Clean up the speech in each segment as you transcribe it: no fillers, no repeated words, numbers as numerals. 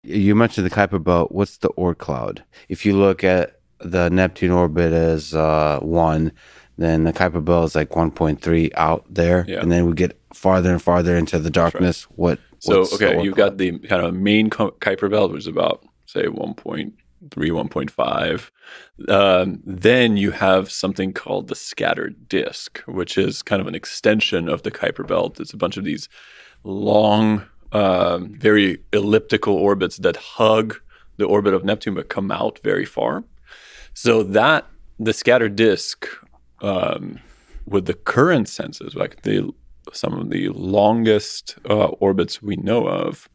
You mentioned the Kuiper Belt. What's the Oort cloud? If you look at the Neptune orbit as 1, then the Kuiper Belt is like 1.3 out there, Yeah, and then we get farther and farther into the that's right. darkness. What's the Okay, Oort you've got cloud? the kind of main Kuiper belt, which is about, say, 1.3, 1.5. Then you have something called the scattered disk, which is kind of an extension of the Kuiper belt. It's a bunch of these long, very elliptical orbits that hug the orbit of Neptune but come out very far. So that the scattered disk, with the current senses, like some of the longest orbits we know of,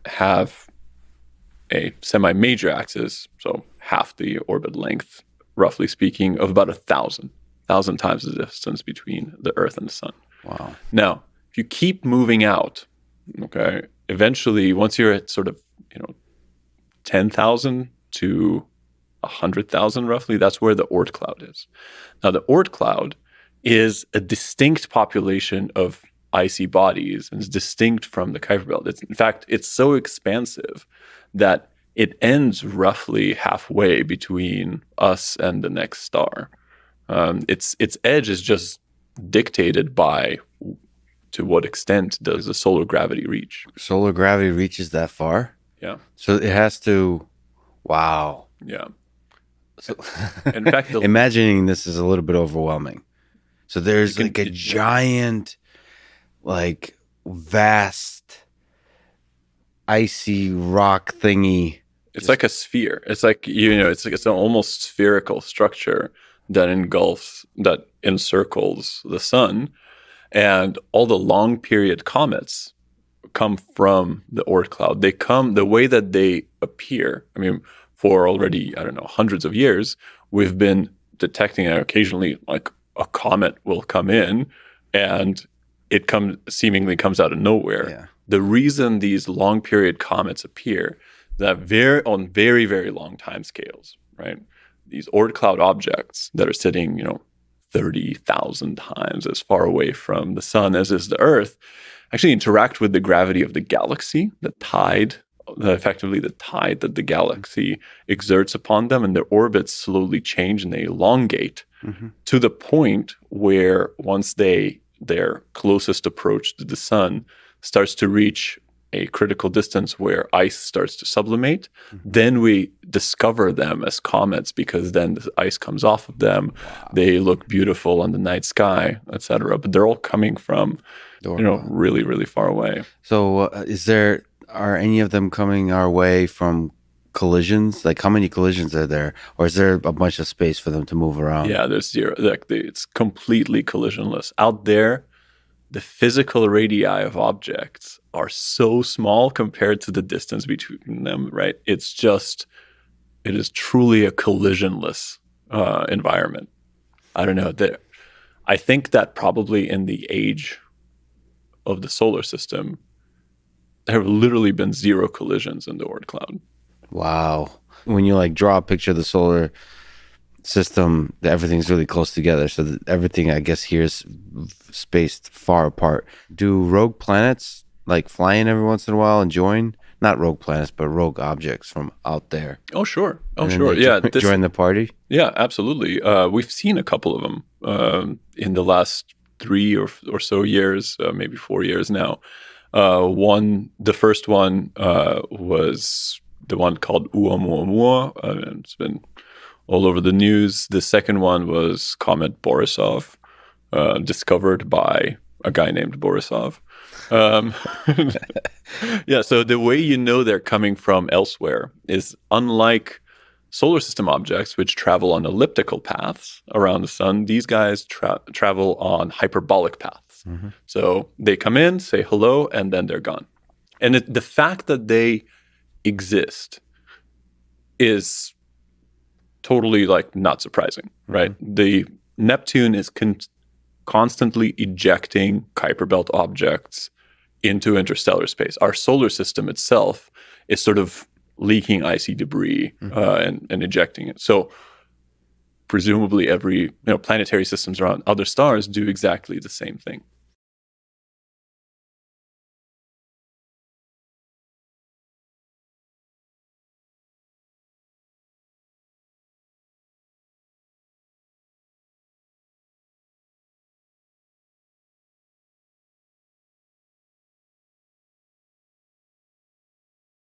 have a semi-major axis, so half the orbit length, roughly speaking, of about 1,000 times the distance between the Earth and the Sun. Wow. Now, if you keep moving out, okay, eventually, once you're at sort of 10,000 to 100,000 roughly, that's where the Oort cloud is. Now, the Oort cloud is a distinct population of icy bodies and is distinct from the Kuiper belt. In fact, it's so expansive that it ends roughly halfway between us and the next star. Its edge is just dictated by to what extent does the solar gravity reach. Solar gravity reaches that far? Yeah. So it has to. Wow. Yeah. So, in fact, imagining this is a little bit overwhelming. So there's like a giant, like vast, icy rock thingy. It's like a sphere. It's like it's an almost spherical structure that encircles the sun, and all the long period comets come from the Oort cloud. They come the way that they appear. I mean, for already, I don't know, hundreds of years, we've been detecting it occasionally, like a comet will come in and it seemingly comes out of nowhere. Yeah. The reason these long period comets appear that on very, very long time scales, right? These Oort cloud objects that are sitting, 30,000 times as far away from the sun as is the Earth, actually interact with the gravity of the galaxy, effectively the tide that the galaxy exerts upon them, and their orbits slowly change and they elongate to the point where once their closest approach to the sun starts to reach a critical distance where ice starts to sublimate, then we discover them as comets because then the ice comes off of them. Wow. They look beautiful on the night sky, etc. But they're all coming from, really, really far away. So are any of them coming our way from collisions? Like how many collisions are there? Or is there a bunch of space for them to move around? Yeah, there's zero. It's completely collisionless. Out there, the physical radii of objects are so small compared to the distance between them, right? It is truly a collisionless environment. I don't know. I think that probably in the age of the solar system, there have literally been zero collisions in the Oort cloud. Wow. When you draw a picture of the solar system, everything's really close together. So that everything, I guess, here is spaced far apart. Do rogue planets fly in every once in a while and join? Not rogue planets, but rogue objects from out there. Oh, sure. Yeah. Join the party? Yeah, absolutely. We've seen a couple of them in the last 3 or so years, maybe 4 years now. The first one was the one called Oumuamua. It's been all over the news. The second one was Comet Borisov, discovered by a guy named Borisov. Yeah, so the way they're coming from elsewhere is unlike solar system objects, which travel on elliptical paths around the sun. These guys travel on hyperbolic paths. Mm-hmm. So they come in, say hello, and then they're gone. And the fact that they exist is totally not surprising, right? Mm-hmm. The Neptune is constantly ejecting Kuiper belt objects into interstellar space. Our solar system itself is sort of leaking icy debris and ejecting it. So presumably every planetary systems around other stars do exactly the same thing.